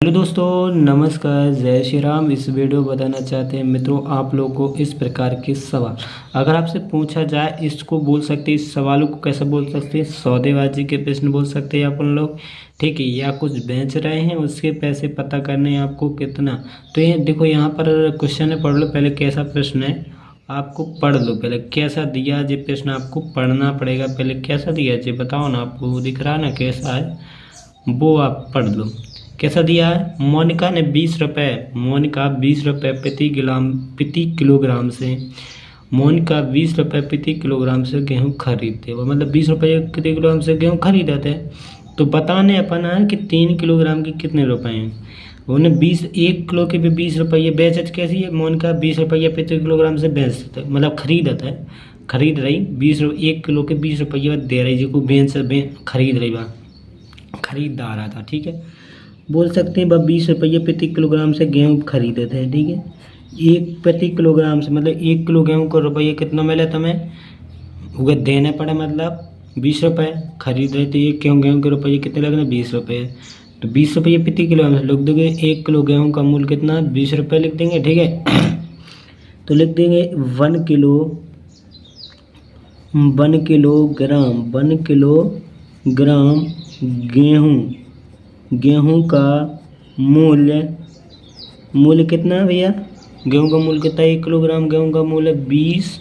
Hello दोस्तों, नमस्कार, जय श्री राम। इस वीडियो में बताना चाहते हैं मित्रों आप लोगों को इस प्रकार के सवाल अगर आपसे पूछा जाए, इसको बोल सकते हैं, इस सवालों को कैसे बोल सकते हैं, सौदेबाजी के प्रश्न बोल सकते हैं अपन लोग। ठीक है, या कुछ बेच रहे हैं उसके पैसे पता करने हैं आपको कितना। तो ये देखो, यहाँ पर क्वेश्चन है, पढ़ लो पहले कैसा प्रश्न है, आपको पढ़ लो पहले कैसा दिया जी प्रश्न, आपको पढ़ना पड़ेगा पहले कैसा दिया जी, बताओ ना, आपको दिख रहा है ना कैसा है, वो आप पढ़ लो। कैसा दिया है, मोनिका ने 20 रुपये, मोनिका 20 रुपये प्रति किलोग्राम से, मोनिका 20 रुपये प्रति किलोग्राम से गेहूँ खरीदते वो, मतलब 20 रुपये प्रति किलोग्राम से गेहूँ खरीदते हैं। तो बताने अपना है कि 3 किलोग्राम के कितने रुपए हैं। उन्हें 1 किलो के भी 20 रुपये बेचत कैसी है, मोनिका 20 रुपये प्रति किलोग्राम से बेचते मतलब खरीदता है, खरीद रही 1 किलो के 20 रुपये दे रही जी को खरीद रही बा, खरीददार आता। ठीक है, बोल सकते हैं 20 रुपये प्रति किलोग्राम से गेहूँ खरीदे थे। ठीक है, एक प्रति किलोग्राम से मतलब 1 किलो गेहूँ को रुपये कितना मिला तुम्हें, वो देने पड़े, मतलब 20 रुपये खरीद रहे थे। 1 किलो गेहूँ के रुपये कितने लगने, 20 रुपये। तो 20 रुपये प्रति किलोग्राम से लिख दोगे 1 किलो गेहूँ का मूल्य कितना, 20 रुपये लिख देंगे। ठीक है, तो लिख देंगे 1 किलोग्राम गेहूँ का मूल्य कितना है भैया, गेहूँ का मूल्य कितना है, 1 किलोग्राम गेहूँ का मूल्य 20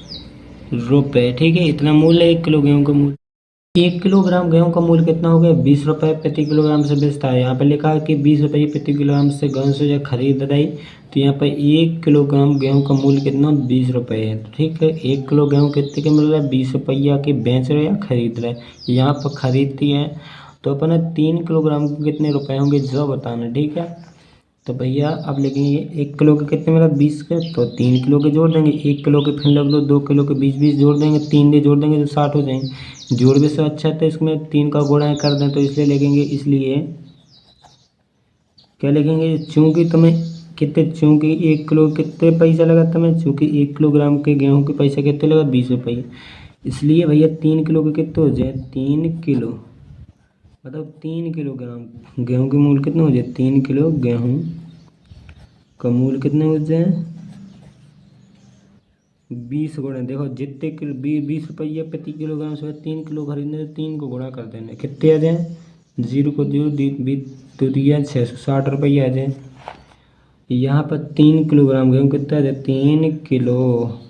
रुपये। ठीक है, इतना मूल्य है 1 किलो गेहूँ का मूल्य। 1 किलोग्राम गेहूँ का मूल्य कितना हो गया, 20 रुपये प्रति किलोग्राम से बेचता है। यहाँ पे लिखा है कि 20 रुपये प्रति किलोग्राम से गेहूँ से जो खरीद रही, तो यहाँ पर 1 किलोग्राम गेहूँ का मूल्य कितना, 20 रुपये है। तो ठीक है, 1 किलो गेहूँ कितने के मिल रहा है, 20 रुपये के बेच रहे या खरीद रहे, यहाँ पर खरीदती है। तो अपना 3 किलोग्राम के कितने रुपए होंगे जो बताना। ठीक है, तो भैया अब लिखेंगे 1 किलो के कितने मिला, 20 के, तो 3 किलो के जोड़ देंगे, 1 किलो के फिर लग लो, 2 किलो के 20 जोड़ देंगे, 3 दे जोड़ देंगे तो 60 हो जाएंगे। जोड़ भी से अच्छा है तो इसमें 3 का गुणा कर दें, तो इसलिए लिखेंगे, इसलिए क्या लिखेंगे, चूँकि 1 किलो कितने पैसा लगा तुम्हें, चूँकि 1 किलोग्राम के गेहूँ के पैसा कितने लगा, 20 रुपये, इसलिए भैया 3 किलो के कितने हो जाए, 3 किलो, मतलब 3 किलोग्राम गेहूँ के मूल्य कितने हो जाए, 3 किलो गेहूँ का मूल्य कितने हो जाए, 20 गुणा, देखो जितने किलो 20 रुपये प्रति किलोग्राम से 3 किलो खरीदने, 3 को गुणा कर देना, कितने आ जाए, 0 को 0 तो दिया 660 रुपये आ जाए। यहाँ पर 3 किलोग्राम गेहूँ कितना आ जाए, 3 किलोग्राम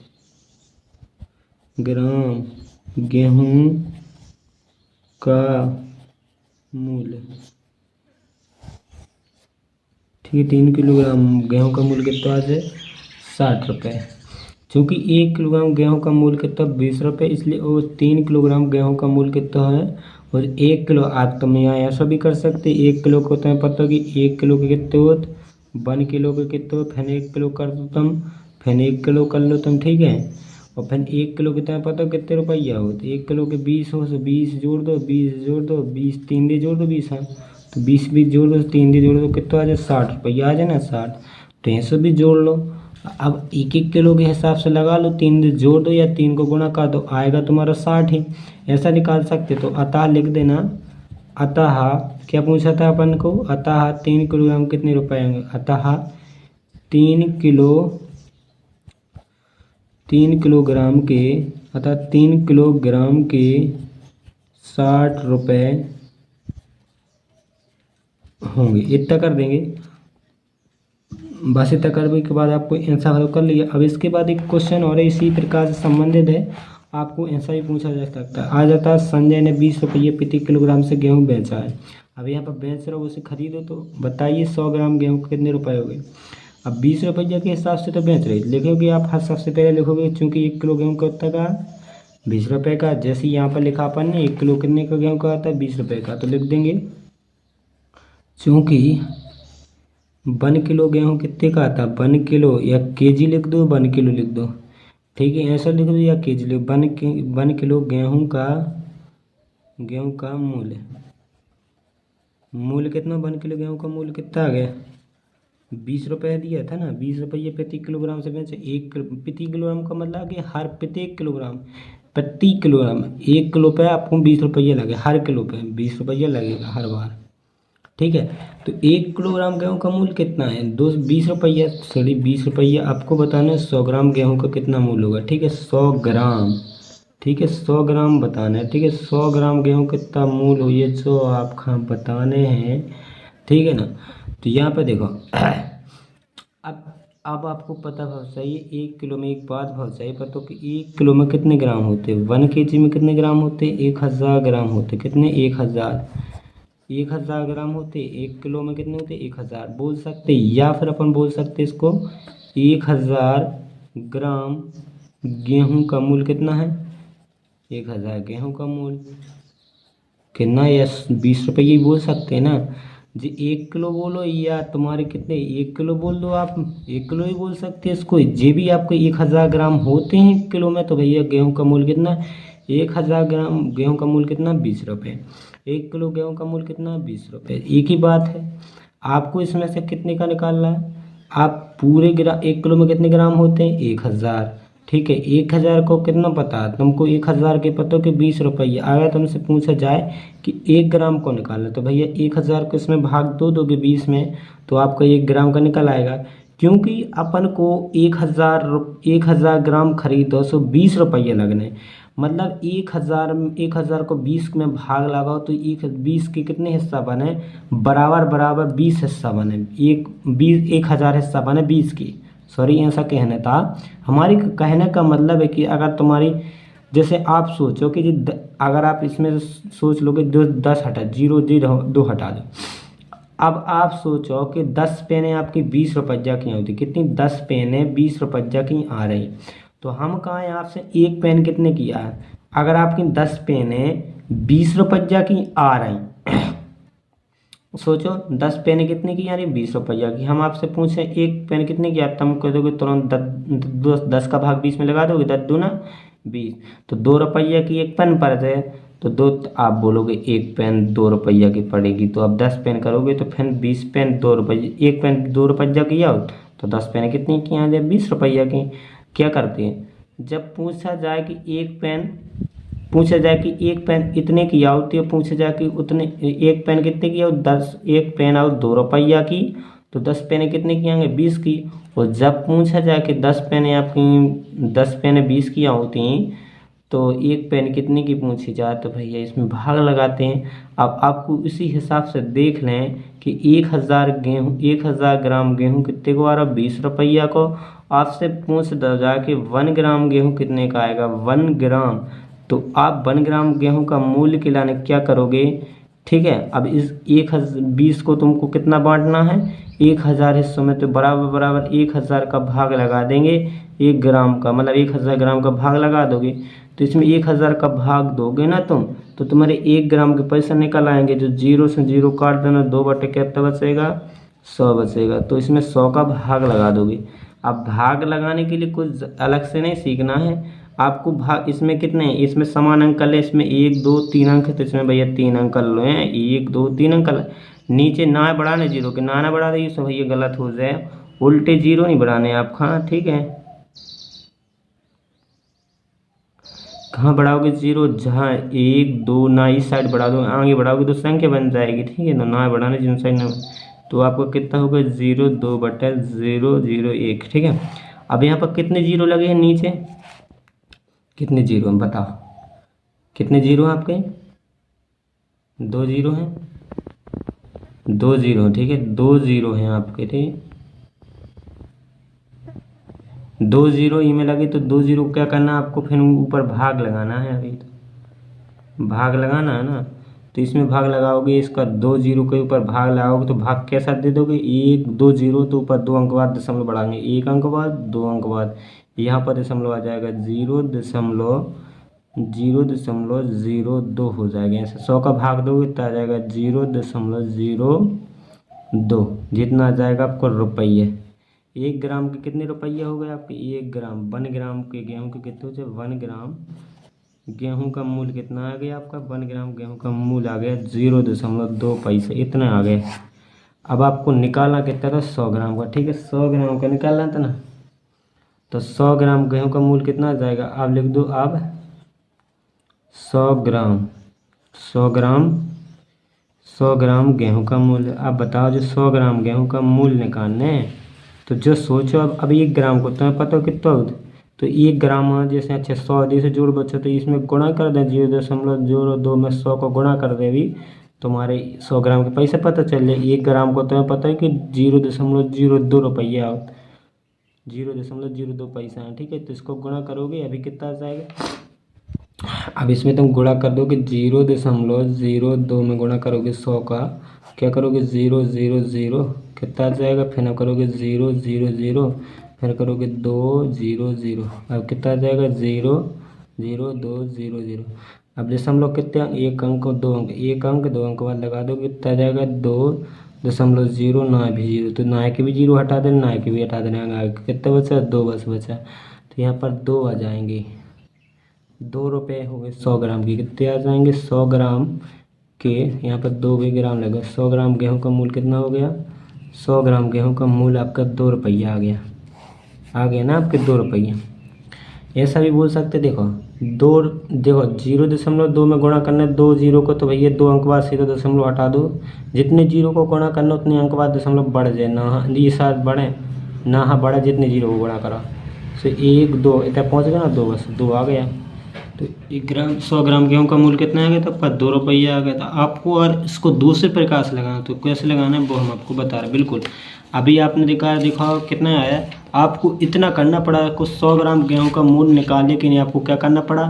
गेहूँ का मूल्य, ठीक है, 3 किलोग्राम गेहूँ का मूल्य कितना आ जाए, 60 रुपये। चूँकि 1 किलोग्राम गेहूँ का मूल्य कितना, 20 रुपये, इसलिए वो 3 किलोग्राम गेहूँ का मूल्य कितना है, और 1 किलो, आप तुम यहाँ ऐसा भी कर सकते, 1 किलो को तुम्हें पता हो कि 1 किलो के कितने हो, 1 किलो के कितने हो, फिर 1 किलो कर दो तुम, फिर 1 किलो कर लो तुम। ठीक है, और फिर 1 किलो के तुम्हें पता हो कितने रुपया हो, तो 1 किलो के 20 हो, तो 20 जोड़ दो, 20 जोड़ दो, 20 3 दे जोड़ दो, 20 है, तो 20 जोड़ दो, 3 दे जोड़ दो, कितना आ जाए, 60 रुपया आ जाए ना, 60। तो ऐसे भी जोड़ लो, अब 1 किलो के हिसाब से लगा लो, 3 दे जोड़ दो या 3 को गुणा कर दो, आएगा तुम्हारा 60 ही, ऐसा निकाल सकते। तो अतः लिख देना, अतः क्या पूछा था अपन को, अतः 3 किलोग्राम कितने रुपए होंगे, अतः 3 किलोग्राम के, अतः 3 किलोग्राम के 60 रुपये होंगे, इतना कर देंगे। बस इतना करने के बाद आपको आंसर हल कर लिया। अब इसके बाद एक क्वेश्चन और है, इसी प्रकार से संबंधित है, आपको ऐसा ही पूछा जा सकता है। आ जाता है, संजय ने 20 रुपये प्रति किलोग्राम से गेहूँ बेचा है। अब यहाँ पर बेच रहा हो, उसे खरीदो, तो बताइए 100 ग्राम गेहूँ के कितने रुपए हो गए। अब 20 रुपये के हिसाब से तो बेच रहे, लिखोगे आप, हर सबसे पहले लिखोगे, चूँकि 1 किलो गेहूँ का कितना का, 20 रुपये का, जैसे यहाँ पर लिखा अपन ने 1 किलो कितने का गेहूँ का आता है, 20 रुपये का, तो लिख देंगे, चूँकि 1 किलो गेहूँ कितने का आता है, 1 किलो, या केजी लिख दो, 1 किलो लिख दो, ठीक है, ऐसा लिख दो या केजी लिख, 1 किलो गेहूँ का मूल्य कितना, 1 किलो गेहूँ का मूल्य कितना आ गया, 20 रुपये दिया था ना, 20 रुपये प्रति किलोग्राम से बेचे, 1 प्रति किलोग्राम का मतलब कि हर प्रत्येक किलोग्राम, प्रति किलोग्राम 1 किलो पे आपको 20 रुपये लगे, हर किलो पे 20 रुपये लगेगा हर बार। ठीक है। तो 1 किलोग्राम गेहूं का मूल्य कितना है, 20 रुपया, सॉरी 20 रुपया। आपको बताना है 100 ग्राम गेहूं का कितना मूल्य होगा। ठीक है, 100 ग्राम, ठीक है 100 ग्राम बताना है। ठीक है, 100 ग्राम गेहूं कितना मूल्य हो, ये जो आप बताने हैं, ठीक है ना। तो यहाँ पे देखो अब अब आपको पता होना चाहिए 1 किलो में, एक बात बहुत चाहिए पता हो कि 1 किलो में कितने ग्राम होते हैं, 1 kg में कितने ग्राम होते हैं, 1000 ग्राम होते, कितने 1000 होते, 1 किलो में कितने होते, 1000 बोल सकते, या फिर अपन बोल सकते इसको 1000 ग्राम गेहूं का मूल्य कितना है, 1000 गेहूं का मूल्य कितना, या 20 रुपये ही बोल सकते हैं ना जी। 1 किलो बोलो या तुम्हारे कितने, 1 किलो बोल दो आप, 1 किलो ही बोल सकते हैं इसको। जे भी आपको 1000 ग्राम होते हैं 1 किलो में, तो भैया गेहूं का मूल्य कितना, 1000 ग्राम गेहूं का मूल्य कितना, 20 रुपये। 1 किलो गेहूं का मूल्य कितना, 20 रुपये। एक ही बात है, आपको इसमें से कितने का निकालना है, आप पूरे 1 किलो में कितने ग्राम होते हैं, 1000। ठीक है, 1000 को कितना पता है तुमको, 1000 के पता हो कि 20 रुपये। अगर तुमसे पूछा जाए कि 1 ग्राम को निकालना, तो भैया 1000 को इसमें भाग दो दोगे 20 में, तो आपका 1 ग्राम का निकल आएगा। क्योंकि अपन को 1000 ग्राम खरीदो सो 20 रुपये लगने, मतलब 1000 को 20 में भाग लगाओ तो 20 के कितने हिस्सा बने, बराबर बराबर 20 हिस्सा बने, 1000 हिस्सा बने 20 की। सॉरी ऐसा कहना था, हमारी कहने का मतलब है कि अगर तुम्हारी, जैसे आप सोचो कि अगर आप इसमें सोच लो कि 10 हटा, 0 0 2 हटा दो। अब आप सोचो कि 10 पेनें आपकी 20 रुपया की होती, कितनी, 10 पेनें 20 रुपया की आ रही, तो हम कहाँ हैं आपसे, एक पेन कितने की आ, अगर आपकी 10 पेनें 20 रुपया की आ रही, सोचो 10 पेन कितने की, यानी 20 रुपया की। हम आपसे पूछे एक पेन कितने की, आप तुम कह दोगे तुरंत 10 का भाग 20 में लगा दोगे, 10 दूना 20, तो 2 रुपया की एक पेन पड़ जाए, तो दो, आप बोलोगे एक पेन 2 रुपया की पड़ेगी, तो अब 10 पेन करोगे तो फिर 20 पेन 2 रुपये, एक पेन 2 रुपया की आओ, तो 10 पेन कितनी की आ जाए, 20 रुपया की। क्या करते हैं, जब पूछा जाए कि एक पेन, पूछा जाए कि एक पेन इतने की आउती है, पूछा जाए कि उतने एक पेन कितने की, और 10 एक पेन आउट 2 रुपया की, तो 10 पेन कितने की आएंगे, 20 की। और जब पूछा जाए कि 10 पेन आपकी 10 पेन 20 की होती हैं, तो एक पेन कितने की पूछी जाए, तो भैया इसमें भाग लगाते हैं। अब आपको इसी हिसाब से देख लें कि 1000 ग्राम गेहूँ कितने को आ रहा, 20 रुपया को। आपसे पूछ जाए कि 1 ग्राम गेहूँ कितने का आएगा, 1 ग्राम, तो आप 1 ग्राम गेहूं का मूल्य के लाने क्या करोगे। ठीक है, अब इस 20 को तुमको कितना बांटना है, 1000 हिस्सों में, तो बराबर बराबर 1000 का भाग लगा देंगे 1 ग्राम का, मतलब 1000 ग्राम का भाग लगा दोगे, तो इसमें 1000 का भाग दोगे ना तुम, तो तुम्हारे 1 ग्राम के पैसे निकल आएंगे। जो 0 से 0 काट देना, 2 बटे कितना बचेगा, 100 बचेगा, तो इसमें 100 का भाग लगा दोगे। अब भाग लगाने के लिए कुछ अलग से नहीं सीखना है आपको। भाग इसमें कितने हैं, इसमें समान अंक है, इसमें 1 2 3 अंक है, तो इसमें भैया 3 अंक लो हैं, 1 2 3 अंक। नीचे ना बढ़ाने जीरो के, ना बढ़ा दे सो भैया गलत हो जाए, उल्टे जीरो नहीं बढ़ाने आप, हाँ ठीक है। कहाँ बढ़ाओगे जीरो, जहाँ 1 2 ना इस साइड बढ़ा दो, आगे बढ़ाओगे तो संख्या बन जाएगी। ठीक है, तो ना बढ़ाने जिन साइड ना, तो आपको कितना होगा 0 2 बटे 0 0 1। ठीक है, अब यहाँ पर कितने जीरो लगे हैं नीचे, कितने जीरो हैं बताओ, कितने जीरो हैं आपके, 2 जीरो हैं, 2 जीरो, ठीक है 2 जीरो हैं आपके। ठीक, 2 जीरो ई में लगे, तो 2 जीरो क्या करना है आपको, फिर ऊपर भाग लगाना है। अभी तो भाग लगाना है ना, तो इसमें भाग लगाओगे, इसका 2 जीरो के ऊपर भाग लगाओगे, तो भाग कैसा दे दोगे, 1 2 जीरो, तो ऊपर 2 अंक बाद दशमलव बढ़ाएंगे, 1 अंक बाद 2 अंक बाद, यहाँ पर दशमलव आ जाएगा 0.02 हो जाएगा। ऐसे 100 का भाग दोगे तो आ जाएगा 0.02, जितना आ जाएगा आपको रुपये। 1 ग्राम के कितने रुपये हो गए आपके, 1 ग्राम, 1 ग्राम के गेहूं के कितने हो जाए, 1 ग्राम गेहूं का मूल्य कितना आ गया आपका, 1 ग्राम गेहूं का मूल्य आ गया 0.2 पैसे, इतना आ गए। अब आपको निकालना कितना था, 100 ग्राम का। ठीक है, 100 ग्राम का निकालना था ना, तो 100 ग्राम गेहूं का मूल्य कितना आ जाएगा, आप लिख दो अब 100 ग्राम, 100 ग्राम 100 ग्राम गेहूं का मूल्य। अब बताओ जो 100 ग्राम गेहूं का मूल्य निकालना है तो जो सोचो अब 1 ग्राम को तुम्हें पता हो कितना होता है, तो 1 ग्राम जैसे अच्छा 100 से जोड़ बच्चों तो इसमें गुणा कर दें 0.02 में 100 को गुणा कर दे भी तुम्हारे 100 ग्राम के पैसे पता चल जाए। 1 ग्राम को तुम्हें पता है कि 0.02 रुपया हो, 0.02 पैसा है, ठीक है। तो इसको गुणा करोगे अभी कितना आ जाएगा, अब इसमें तुम गुणा कर दोगे 0.02 में गुणा करोगे 100 का, क्या करोगे 000 कितना आ जाएगा, फिर ना करोगे 000 फिर करोगे 200, अब कितना आ जाएगा 00200। अब दशमलव कितने अंक, 1 अंक और 2 अंक, 1 अंक 2 अंक बाद लगा दो कितना आ जाएगा 2.0, ना भी 0 तो ना के भी 0 हटा देना, ना के भी हटा देना, कितना बचा 2 बस बचा, तो यहाँ पर 2 आ जाएंगे, 2 रुपये हो गए 100 ग्राम के, कितने आ जाएंगे 100 ग्राम के, यहाँ पर 2 भी ग्राम लगा, 100 ग्राम गेहूं का मूल्य कितना हो गया, 100 ग्राम गेहूं का मूल्य आपका 2 रुपया आ गया ना आपके 2 रुपये। ऐसा भी बोल सकते, देखो 0.2 में गुणा करना है 2 जीरो को, तो भैया 2 अंक बाद सीधा दशमलव हटा दो, जितने जीरो को गुणा करना उतने अंक बाद दशमलव बढ़ जाए ना, ये साथ बढ़े ना, हाँ बढ़े जितने जीरो को गुणा करा, तो 1 2 इतना पहुँच गया ना, 2 बस 2 आ गया। तो 100 ग्राम गेहूं का मूल्य कितना आ गया, तो आपका 2 रुपया आ गया था आपको। और इसको दूसरे प्रकार से लगाना, तो कैसे लगाना है वो हम आपको बता रहे हैं। बिल्कुल अभी आपने दिखाओ कितना आया, आपको इतना करना पड़ा, आपको 100 ग्राम गेहूं का मूल्य निकालने के लिए आपको क्या करना पड़ा,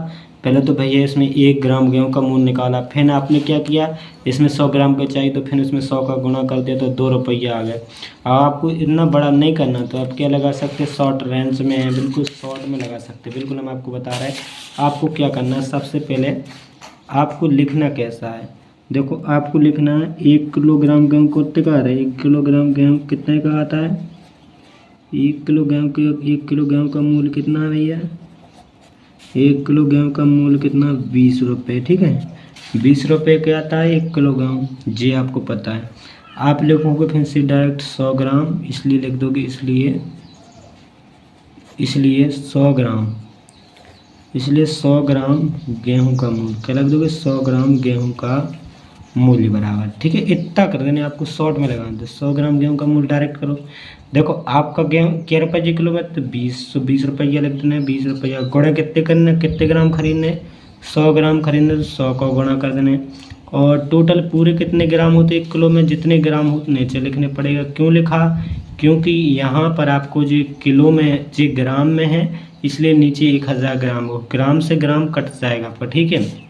पहले तो भैया इसमें 1 ग्राम गेहूं का मूल्य निकाला, फिर आपने क्या किया, इसमें 100 ग्राम का चाहिए तो फिर इसमें 100 का गुणा कर दिया तो 2 रुपया आ गया। अब आपको इतना बड़ा नहीं करना तो आप क्या लगा सकते, शॉर्ट रेंज में है, बिल्कुल शॉर्ट में लगा सकते, बिल्कुल हम आपको बता रहे हैं। आपको क्या करना है, सबसे पहले आपको लिखना कैसा है, देखो आपको लिखना है 1 किलोग्राम गेहूँ कितने का आ रहा है, 1 किलोग्राम गेहूँ कितने का आता है, 1 किलो गेहूँ का मूल्य कितना है भैया, 1 किलो गेहूँ का मूल्य कितना 20 रुपये, ठीक है 20 रुपये का आता है 1 किलो गेहूँ, जी आपको पता है। आप लिखोगे फिर से डायरेक्ट 100 ग्राम, इसलिए लिख दोगे, इसलिए 100 ग्राम, इसलिए 100 ग्राम गेहूं का मूल्य क्या लिख दोगे, 100 ग्राम गेहूं का मूल्य बराबर, ठीक है। इतना कर देने आपको शॉर्ट में लगाना, तो 100 ग्राम गेहूं का मूल्य डायरेक्ट करो। देखो आपका गेहूं क्या रुपये किलो में, तो 20 रुपया लिख देना है, 20 रुपया गुणा कितने करने, कितने ग्राम खरीदने, 100 ग्राम खरीदने तो 100 का गुणा कर देने, और टोटल पूरे कितने ग्राम होते 1 किलो में, जितने ग्राम होते नीचे लिखने पड़ेगा। क्यों लिखा, क्योंकि यहाँ पर आपको जो किलो में जो ग्राम में है, इसलिए नीचे 1000 ग्राम हो, ग्राम से ग्राम कट जाएगा आपका, ठीक है।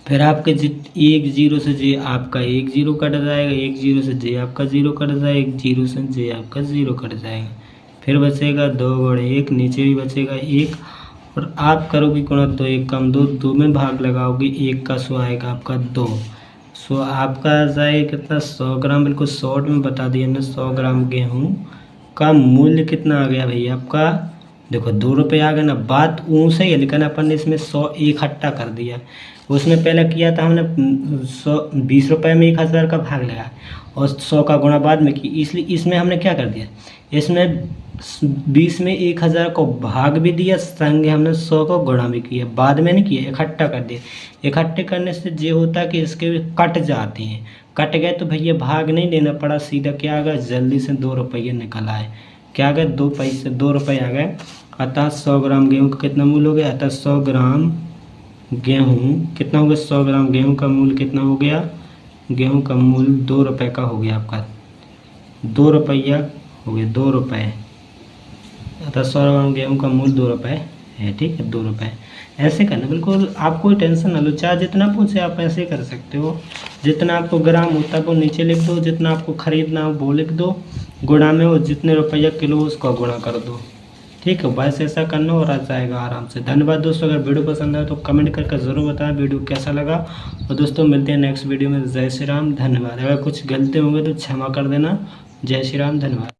फिर आपके 1 जीरो से जे आपका 1 जीरो कट जाएगा, 1 जीरो से जे आपका 0 कट जाएगा, 1 जीरो से जे आपका 0 कट जाएगा, फिर बचेगा 2 और 1, नीचे भी बचेगा 1, और आप करोगे गुणा 2 1 कम 2, 2 में भाग लगाओगे, 1 का 100 आएगा आपका 2, 100 आपका आ जाएगा कितना 100 ग्राम, बिल्कुल शॉर्ट में बता दिया हमने। 100 ग्राम गेहूँ का मूल्य कितना आ गया भैया आपका, देखो 2 रुपये आ गया ना, बात ऊँचे ही, लेकिन अपन ने इसमें 100 इकट्ठा कर दिया, उसमें पहले किया था हमने 20 रुपये में 1000 का भाग लगा और 100 का गुणा बाद में की, इसलिए इसमें हमने क्या कर दिया, इसमें 20 में 1000 को भाग भी दिया, संगे हमने 100 को गुणा भी किया, बाद में नहीं किया, इकट्ठा कर दिया। इकट्ठे करने से ये होता है कि इसके कट जाते हैं, कट गए तो भैया भाग नहीं देना पड़ा, सीधा क्या आ गया, जल्दी से 2 रुपये निकल आए, क्या आ गया 2 रुपये आ गए। अतः 100 ग्राम गेहूँ का कितना मूल्य हो गया, अतः 100 ग्राम गेहूँ कितना हो गया, 100 ग्राम गेहूँ का मूल्य कितना हो गया, गेहूँ का मूल्य 2 रुपये का हो गया आपका, 2 रुपया हो गया, 2 रुपये, अतः 100 ग्राम गेहूँ का मूल्य 2 रुपये है, ठीक है 2 रुपये। ऐसे करना, बिल्कुल आप कोई टेंशन ना लो, चाहे जितना पूछे आप ऐसे कर सकते हो, जितना आपको ग्राम होता है वो नीचे लिख दो, जितना आपको खरीदना हो वो लिख दो, गुणा में हो जितने रुपया किलो उसका गुणा कर दो, ठीक है। बस ऐसा करना और आ जाएगा आराम से। धन्यवाद दोस्तों, अगर वीडियो पसंद आए तो कमेंट करके ज़रूर बताएं वीडियो कैसा लगा, और दोस्तों मिलते हैं नेक्स्ट वीडियो में। जय श्री राम, धन्यवाद। अगर कुछ गलती होंगे तो क्षमा कर देना। जय श्री राम, धन्यवाद।